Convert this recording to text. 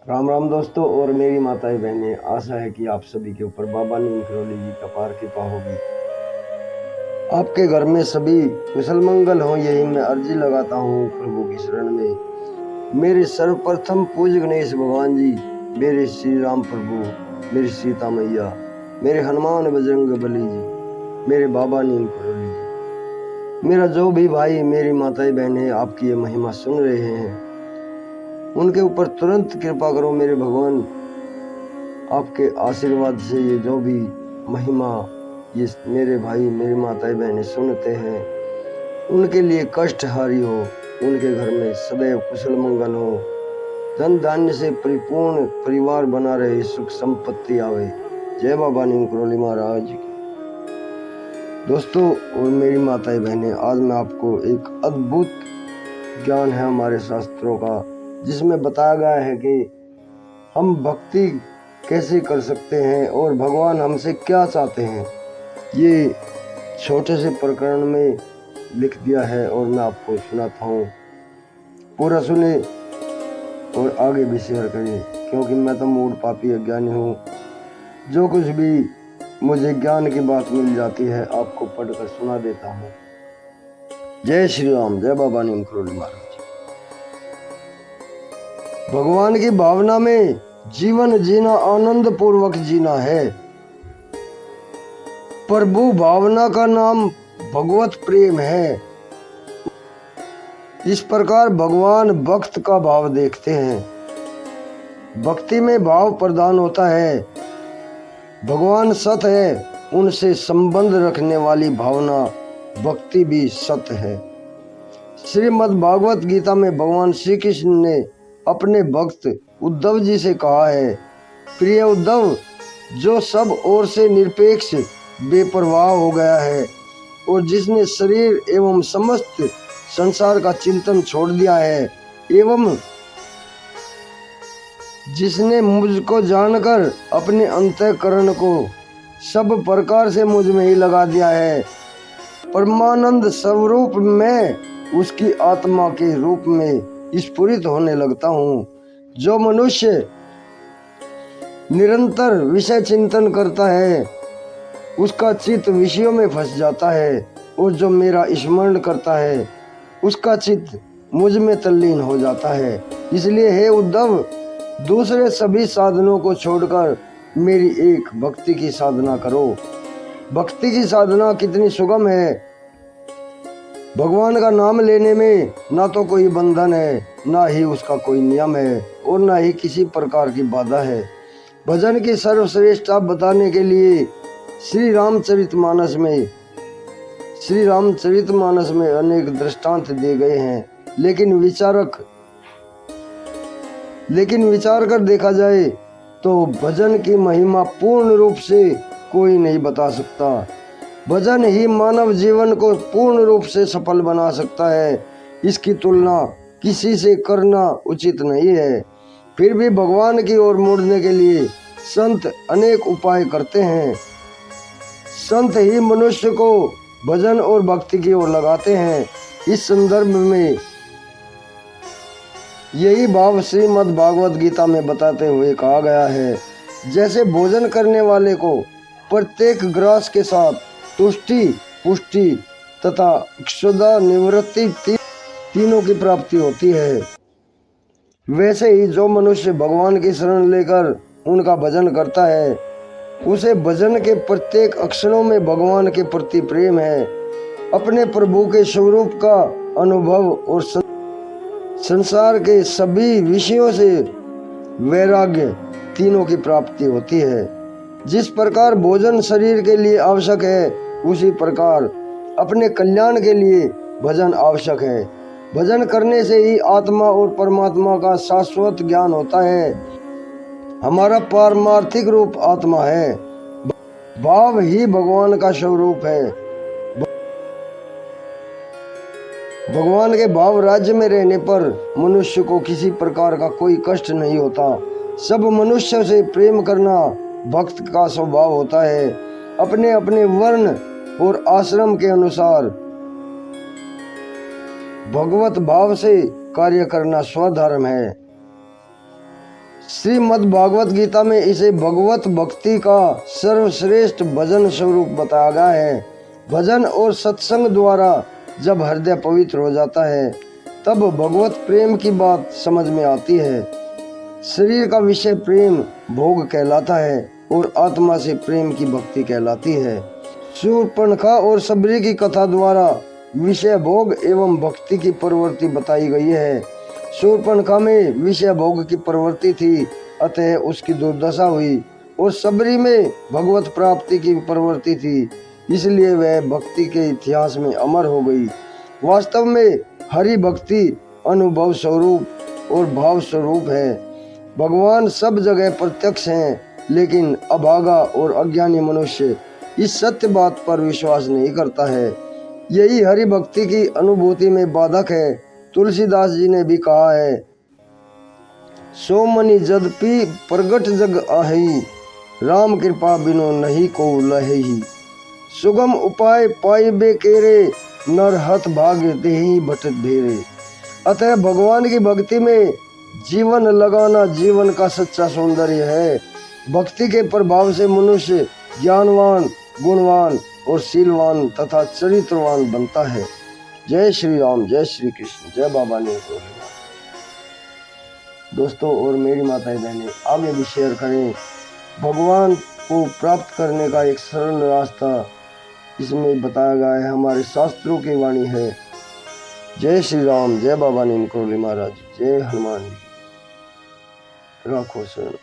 राम राम दोस्तों और मेरी माताएं बहनें, आशा है कि आप सभी के ऊपर बाबा नीम करोली जी का पार कृपा होगी। आपके घर में सभी कुशल मंगल हो, यही मैं अर्जी लगाता हूँ प्रभु की शरण में। मेरे सर्वप्रथम पूज्य गणेश भगवान जी, मेरे श्री राम प्रभु, मेरी सीता मैया, मेरे हनुमान बजरंग बली जी, मेरे बाबा नीम करोली जी, मेरा जो भी भाई मेरी माताएं बहनें आपकी ये महिमा सुन रहे हैं, उनके ऊपर तुरंत कृपा करो मेरे भगवान। आपके आशीर्वाद से ये जो भी महिमा ये मेरे भाई मेरी माताएं बहनें सुनते हैं, उनके लिए कष्टहारी हो, उनके घर में सदैव कुशल मंगल हो, धन धान्य से परिपूर्ण परिवार बना रहे, सुख संपत्ति आवे। जय बाबा नीम करोली महाराज की। दोस्तों और मेरी माताएं बहनें, आज मैं आपको एक अद्भुत ज्ञान है हमारे शास्त्रों का, जिसमें बताया गया है कि हम भक्ति कैसे कर सकते हैं और भगवान हमसे क्या चाहते हैं। ये छोटे से प्रकरण में लिख दिया है और मैं आपको सुनाता हूँ, पूरा सुने और आगे भी शेयर करें, क्योंकि मैं तो मूड पापी अज्ञानी हूँ। जो कुछ भी मुझे ज्ञान की बात मिल जाती है आपको पढ़कर सुना देता हूँ। जय श्री राम, जय बाबा नीम करोली महाराज। भगवान की भावना में जीवन जीना आनंद पूर्वक जीना है। प्रभु भावना का नाम भगवत प्रेम है। इस प्रकार भगवान भक्त का भाव देखते हैं। भक्ति में भाव प्रदान होता है। भगवान सत है, उनसे संबंध रखने वाली भावना भक्ति भी सत है। श्रीमद् भागवत गीता में भगवान श्री कृष्ण ने अपने भक्त उद्धव जी से कहा है, प्रिय उद्धव, जो सब ओर से निरपेक्ष बेपरवाह हो गया है और जिसने शरीर एवं समस्त संसार का चिंतन छोड़ दिया है एवं जिसने मुझको जानकर अपने अंतःकरण को सब प्रकार से मुझ में ही लगा दिया है, परमानंद स्वरूप में उसकी आत्मा के रूप में स्फुरित होने लगता हूँ। जो मनुष्य निरंतर विषय चिंतन करता है उसका चित्त विषयों में फंस जाता है, और जो मेरा स्मरण करता है उसका चित्त मुझ में तल्लीन हो जाता है। इसलिए हे उद्धव, दूसरे सभी साधनों को छोड़कर मेरी एक भक्ति की साधना करो। भक्ति की साधना कितनी सुगम है। भगवान का नाम लेने में ना तो कोई बंधन है, ना ही उसका कोई नियम है और ना ही किसी प्रकार की बाधा है। भजन की सर्वश्रेष्ठता बताने के लिए श्री रामचरितमानस में अनेक दृष्टांत दिए गए हैं, लेकिन विचार कर देखा जाए तो भजन की महिमा पूर्ण रूप से कोई नहीं बता सकता। भजन ही मानव जीवन को पूर्ण रूप से सफल बना सकता है। इसकी तुलना किसी से करना उचित नहीं है। फिर भी भगवान की ओर मुड़ने के लिए संत अनेक उपाय करते हैं। संत ही मनुष्य को भजन और भक्ति की ओर लगाते हैं। इस संदर्भ में यही भाव श्रीमद् भागवत गीता में बताते हुए कहा गया है, जैसे भोजन करने वाले को प्रत्येक ग्रास के साथ तुष्टि, पुष्टि तथा क्षुधा निवृत्ति तीनों की प्राप्ति होती है, वैसे ही जो मनुष्य भगवान की शरण लेकर उनका भजन करता है, उसे भजन के प्रत्येक अक्षरों में भगवान के प्रति प्रेम है। अपने प्रभु के स्वरूप का अनुभव और संसार के सभी विषयों से वैराग्य तीनों की प्राप्ति होती है। जिस प्रकार भोजन शरीर के लिए आवश्यक है, उसी प्रकार अपने कल्याण के लिए भजन आवश्यक है। भजन करने से ही आत्मा और परमात्मा का शाश्वत ज्ञान होता है। हमारा पारमार्थिक रूप आत्मा है। भाव ही भगवान का स्वरूप है। भगवान के भाव राज्य में रहने पर मनुष्य को किसी प्रकार का कोई कष्ट नहीं होता। सब मनुष्य से प्रेम करना भक्त का स्वभाव होता है। अपने अपने वर्ण और आश्रम के अनुसार भगवत भाव से कार्य करना स्वधर्म है। श्रीमद् भागवत गीता में इसे भगवत भक्ति का सर्वश्रेष्ठ भजन स्वरूप बताया गया है। भजन और सत्संग द्वारा जब हृदय पवित्र हो जाता है तब भगवत प्रेम की बात समझ में आती है। शरीर का विषय प्रेम भोग कहलाता है और आत्मा से प्रेम की भक्ति कहलाती है। शूर्पणखा और सबरी की कथा द्वारा विषय भोग एवं भक्ति की प्रवृत्ति बताई गई है। शूर्पणखा में विषय भोग की प्रवृत्ति थी, अतः उसकी दुर्दशा हुई, और सबरी में भगवत प्राप्ति की प्रवृत्ति थी, इसलिए वह भक्ति के इतिहास में अमर हो गई। वास्तव में हरि भक्ति अनुभव स्वरूप और भाव स्वरूप है। भगवान सब जगह प्रत्यक्ष हैं, लेकिन अभागा और अज्ञानी मनुष्य इस सत्य बात पर विश्वास नहीं करता है। यही हरि भक्ति की अनुभूति में बाधक है। तुलसीदास जी ने भी कहा है, सो मनि जदपि प्रगट जग आहि, राम कृपा बिनो नहीं को लहि। सुगम उपाय पाइबे केरे, नर हत भाग्य देहि भटत भेरे। अतः भगवान की भक्ति में जीवन लगाना जीवन का सच्चा सौंदर्य है। भक्ति के प्रभाव से मनुष्य ज्ञानवान, गुणवान और शीलवान तथा चरित्रवान बनता है। जय श्री राम, जय श्री कृष्ण, जय बाबा ने। दोस्तों और मेरी माताएं बहनें, आगे भी शेयर करें। भगवान को प्राप्त करने का एक सरल रास्ता इसमें बताया गया है, हमारे शास्त्रों की वाणी है। जय श्री राम, जय बाबा नीम करोली महाराज, जय हनुमान जी। राखो शरण।